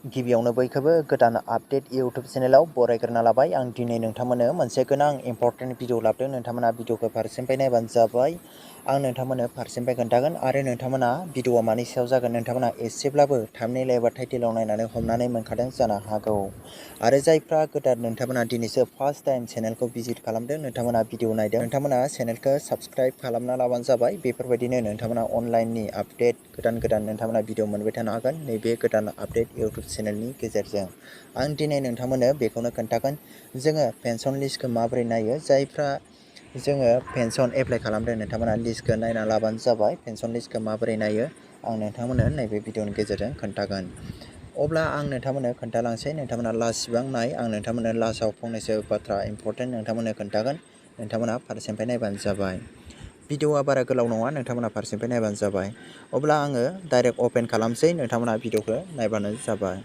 गिबियावनो बयखौबो गोदान आपडेट इउटुब चेनेलाव बरायग्रोना लाबाय। आं दिनै नोंथांमोननो मोनसे गोनां इम्पर्टेन्ट भिडिअ लाबोदों। नोंथांमोना भिडिअखौ फारसेनिफ्राय नायबानो जाबाय। आं नोंथांमोननो फारसेनिफ्राय खोन्थागोन आरो नोंथांमोना भिडिअआ मानि सायाव जागोन नोंथांमोना एसेब्लाबो थाम्बनेल एबा टाइटेलाव नायनानै हमनानै मोनखादों जानो हागौ। आरो जायफ्रा गोदान नोंथांमोना दिनैसो फार्स्ट टाइम चेनेलखौ भिजिट खालामदों, नोंथांमोना भिडिअ नायदों, नोंथांमोना चेनेलखौ साबस्क्राइब खालामना लाबानो जाबाय। बेफोरबायदिनो नोंथांमोना अनलाइननि आपडेट गोदान नोंथांमोना भिडिअ मोनबाय थानो हागोन नैबे गोदान आपडेट इउटुब चेनेलनि गेजेरजों। आं दिनै नोंथांमोननो बेखौनो खोन्थागोन जोङो पेन्सन लिस्टखौ माबोरै नायो। जायफ्रा जोङो पेन्सन एप्लाइ खालामदों नोंथांमोना लिस्टखौ नायना लाबानो जाबाय। पेन्सन लिस्टखौ माबोरै नायो आं नोंथांमोननो नैबे भिडिअनि गेजेरजों खोन्थागोन। अब्ला आं नोंथांमोननो खोन्थालांसै, नोंथांमोना लास्टसिबां नाय। आं नोंथांमोननो लास्टआव फंनैसो बाथ्रा इम्पर्टेन्ट नोंथांमोननो खोन्थागोन। नोंथांमोना फारसेनिफ्राय नायबानो जाबाय। भिडिअआ बारा गोलाव नङा, नोंथांमोना फारसेनिफ्राय नायबानो जाबाय। अब्ला आङो डाइरेक्ट अपेन खालामसै, नोंथांमोना भिडिअखौ नायबानो जाबाय।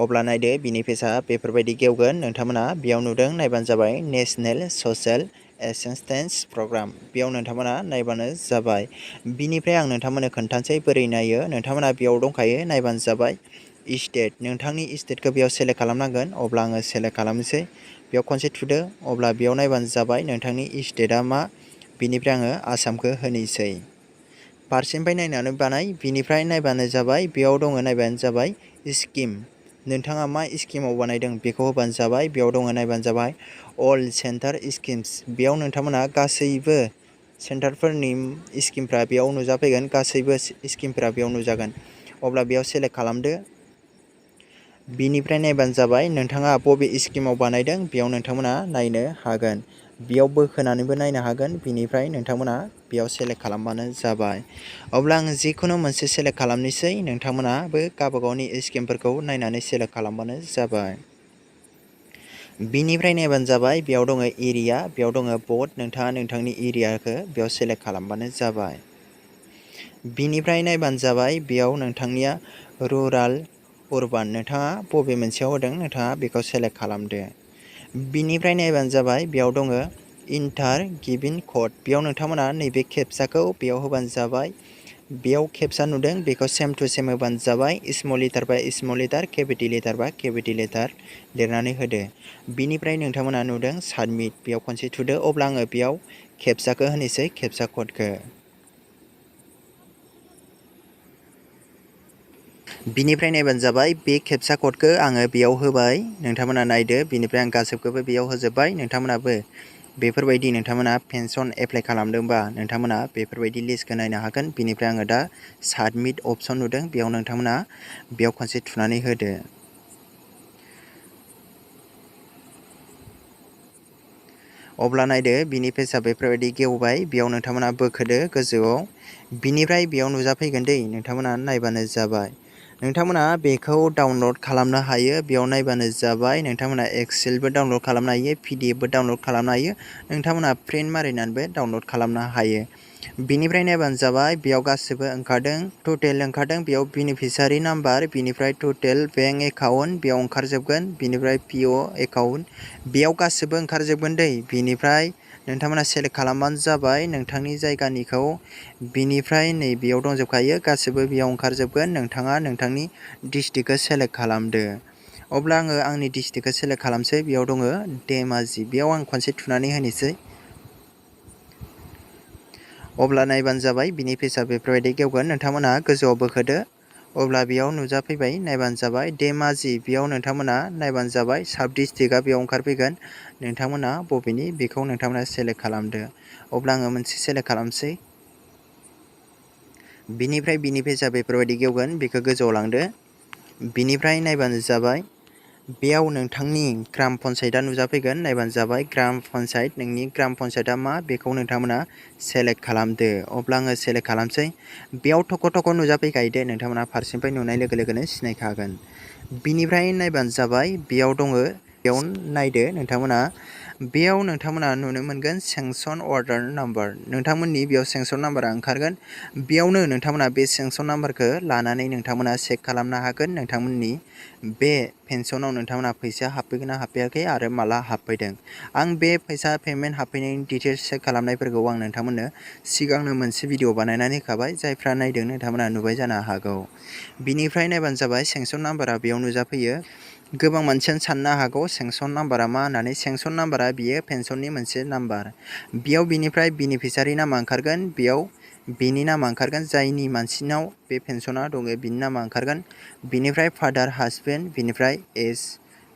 अब्ला नायदो बिनि पेजआ बेफोरबायदि गेवगोन। नोंथांमोना बेयाव नुदों नायबानो जाबाय नेशनेल ससियेल एसिस्टेन्स प्रग्राम। बेयाव नोंथांमोना नायबानो जाबाय। बिनिफ्राय आं नोंथांमोननो खोन्थानोसै बोरै नायो। नोंथांमोना बेयाव दंखायो नायबानो जाबाय स्टेट। नोंथांनि स्टेटखौ बेयाव सेलेक्ट खालामनांगोन। अब्ला आङो सेलेक्ट खालामनोसै। बेयाव खनसे थुदो। अब्ला बेयाव नायबानो जाबाय नोंथांनि स्टेटआ मा। बिनिफ्राय आङो आसामखौ होनोसै। फारसेनिफ्राय नायनानै बानाय। बिनिफ्राय नायबानो जाबाय बेयाव दङ नायबानो जाबाय स्किम। नोंथाङा मा स्किमाव बानायदों बेखौ होबानो जाबाय। बेयाव दङ नायबानो जाबाय अल सेन्टार स्किम्स। बेयाव नोंथांमोना गासैबो सेन्टारफोरनि स्किमफ्रा बेयाव नुजाफैगोन। गासैबो स्किमफ्रा बेयाव नुजागोन। अब्ला बेयाव सेलेक्ट खालामदो। बिनिफ्राय नायबानो जाबाय नोंथाङा बबे स्किमाव बानायदों बेयाव नोंथांमोना नायनो हागोन। बेयाव बोखोनानैबो नायनो हागोन। बिनिफ्राय नोंथांमोना बेयाव सेलेक्ट खालामबानो जाबाय। अब्ला आं जिखुनु मोनसे सेलेक्ट खालामनोसै। नोंथांमोनाबो गावबागावनि स्किमफोरखौ नायनानै सेलेक्ट खालामबानो जाबाय। बिनिफ्राय नायबानो जाबाय बेयाव दङ एरिया, बेयाव दङ भट। नोंथाङा नोंथांनि एरियाखौ बेयाव सेलेक्ट खालामबानो जाबाय। बिनिफ्राय नायबानो जाबाय बेयाव नोंथांनिया रुराल अर्बान। नोंथाङा बबे मोनसेयाव होदों नोंथाङा बेखौ सेलेक्ट खालामदो। बिनिफ्राय नायबानो जाबाय बेयाव दङ इन्टार गिभिन कड। बेयाव नोंथांमोना नैबे केपचाखौ बेयाव होबानो जाबाय। बेयाव केपचा नुदों बेखौ सेम टु सेम होबानो जाबाय। स्मल लेटार बा स्मल लेटार, केपिटेल लेटार बा केपिटेल लेटार लिरनानै होदो। बिनिफ्राय नोंथांमोना नुदों साबमिट। बेयाव खनसे थुदो। अब्ला आङो बेयाव केपचाखौ होनोसै, केपचा क'डखौ। बिनिफ्राय नायबानो जाबाय बे केपचा क'डखौ आङो बेयाव होबाय। नोंथांमोना नायदो। बिनिफ्राय आं गासैखौबो बेयाव होजोब्बाय। नोंथांमोनाबो बेफोरबायदि नोंथांमोना पेन्सन एप्लाइ खालामदोंबा नोंथांमोना बेफोरबायदि लिस्टखौ नायनो हागोन। बिनिफ्राय आङो दा साबमिट अपसन नुदों बेयाव नोंथांमोना बेयाव खनसे थुनानै होदो। अब्ला नायदो बिनि पेजआ बेफोरबायदि गेवबाय। बेयाव नोंथांमोना बोखोदो गोजौआव। बिनिफ्राय बेयाव नुजाफैगोन दै, नोंथांमोना नायबानो जाबाय। नोंथांमोना बेखौ डाउनलड खालामनो हायो। बेयाव नायबानो जाबाय। नोंथांमोना एक्सेलबो डाउनलड खालामनो हायो, पिडिएफबो डाउनलड खालामनो हायो। नोंथांमोना प्रिन्ट मारिनानैबो डाउनलड खालामनो हायो। बिनिफ्राय नायबानो जाबाय बेयाव गासिबो ओंखारदों। टटेल ओंखारदों बेयाव बेनिफिसारि नाम्बार, बिनिफ्राय टटेल बेंक एकाउन्ट बेयाव ओंखारजोबगोन। बिनिफ्राय पिअ एकाउन्ट बेयाव गासिबो ओंखारजोबगोन दै। बिनिफ्राय नोंथांमोना सेलेक्ट खालामबानो जाबाय नोंथांनि जायगानिखौ। बिनिफ्राय नैबेयाव दंजोबखायो गासिबो बेयाव ओंखारजोबगोन। नोंथाङा नोंथांनि डिस्ट्रिक्टखौ सेलेक्ट खालामदो। अब्ला आङो आंनि डिस्ट्रिक्टखौ सेलेक्ट खालामसै। बेयाव दङ धेमाजि। बेयाव आं खनसे थुनानै होनोसै। अब्ला नायबानो जाबाय बिनि पेजआ बेफोरबायदि गेवगोन। नोंथांमोना गोजौआव बोखोदो। अब्ला बेयाव नुजाफैबाय नायबानो जाबाय धेमाजि। बेयाव नोंथांमोना नायबानो जाबाय साब डिस्ट्रिक्टआ बेयाव ओंखारफैगोन। नोंथांमोना बबेनि बेखौ नोंथांमोना सेलेक्ट खालामदो। अब्ला आङो मोनसे सेलेक्ट खालामसै। बिनिफ्राय बिनि पेजआ बेफोरबायदि गेवगोन। बेखौ गोजौआव लांदो। बिनिफ्राय नायबानो जाबाय बेयाव नोंथांनि ग्राम पन्सायतआ नुजाफैगोन। नायबानो जाबाय ग्राम पन्सायत। नोंनि ग्राम पन्सायतआ मा बेखौ नोंथांमोना सेलेक्ट खालामदो। अब्ला आङो सेलेक्ट खालामसै। बेयाव थख' थख' नुजाफैखायो दे, नोंथांमोना फारसेनिफ्राय नुनाय लोगो लोगोनो सिनायखागोन। बिनिफ्राय नायबानो जाबाय बेयाव दङ बेयाव नायदो नोंथांमोना बेयाव नोंथांमोना नुनो मोनगोन सेंसन अर्डार नाम्बार नोंथांमोननि बेयाव सेंसन नाम्बारा ओंखारगोन बेयावनो नोंथांमोना बे सेंसन नाम्बारखौ लानानै नोंथांमोना चेक खालामनो हागोन नोंथांमोननि बे पेन्सनाव नोंथांमोना फैसा हाबफैगोन ना हाबफैयाखै आरो माला हाबफैदों आं बे फैसा पेमेन्ट हाबफैनायनि डिटेल्स चेक खालामनायफोरखौ आं नोंथांमोननो सिगांनो मोनसे भिडिअ बानायनानै होखाबाय जायफ्रा नायदों नोंथांमोना नुबाय जानो हागौ बिनिफ्राय नायबानो जाबाय सेंसन नाम्बारा बेयाव नुजाफैयो गोबां मानसियानो साननो हागौ सेंसन नाम्बारा मा होननानै सेंसन नाम्बारा बियो पेन्सननि मोनसे नाम्बार बेयाव बिनिफ्राय बेनिफिसारि नामा ओंखारगोन बेयाव बिनि नामा ओंखारगोन जायनि मानसिनाव बे पेन्सना दङ बिनि नामा ओंखारगोन बिनिफ्राय फादार हासबेन्ड बिनिफ्राय एज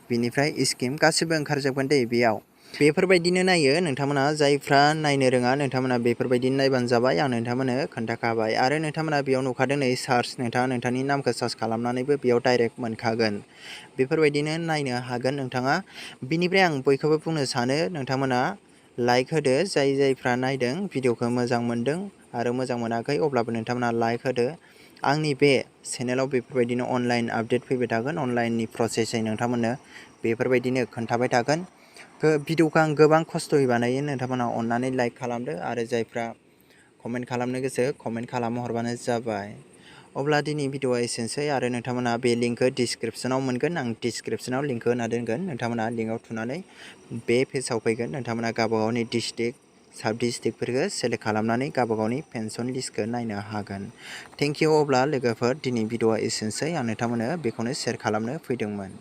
बिनिफ्राय स्किम गासिबो ओंखारजोबगोन दे बेयाव बेफोरबायदिनो नायो नोंथांमोना जायफ्रा नायनो रोङा नोंथांमोना बेफोरबायदिनो नायबानो जाबाय आं नोंथांमोननो खोन्थाखाबाय आरो नोंथांमोना बेयाव नुखादों नै सार्च नोंथाङा नोंथांनि नामखौ सार्च खालामनानैबो बेयाव डाइरेक्ट मोनखागोन बेफोरबायदिनो नायनो हागोन नोंथाङा बिनिफ्राय आं बयखौबो बुंनो सानो नोंथांमोना लाइक होदो जायफ्रा नायदों भिडिअखौ मोजां मोनदों आरो मोजां मोनाखै अब्लाबो नोंथांमोना लाइक होदो आंनि बे चेनेलाव बेफोरबायदिनो अनलाइन आपडेट फैबाय थागोन अनलाइननि प्रसेसै नोंथांमोननो बेफोरबायदिनो खोन्थाबाय थागोन भिडिअखौ आं गोबां खस्थ'यै बानायो नोंथांमोना अननानै लाइक खालामदो आरो जायफ्रा कमेन्ट खालामनो गोसो कमेन्ट खालामनो हरबानो जाबाय अब्ला दिनै भिडिअआ एसेनोसै आरो नोंथांमोना बे लिंकखौ डिसक्रिपसनाव मोनगोन आं डिसक्रिपसनाव लिंकखौ होना दोनगोन नोंथांमोना लिंकआव थुनानै बे पेजाव फैगोन नोंथांमोना गावबागावनि डिस्ट्रिक्ट साब डिस्ट्रिक्टफोरखौ सेलेक्ट खालामनानै गावबागावनि पेन्सन लिस्टखौ नायनो हागोन थेंक इउ अब्ला लोगोफोर दिनै भिडिअआ एसेनोसै आं नोंथांमोननो बेखौनो शेयार खालामनो फैदोंमोन।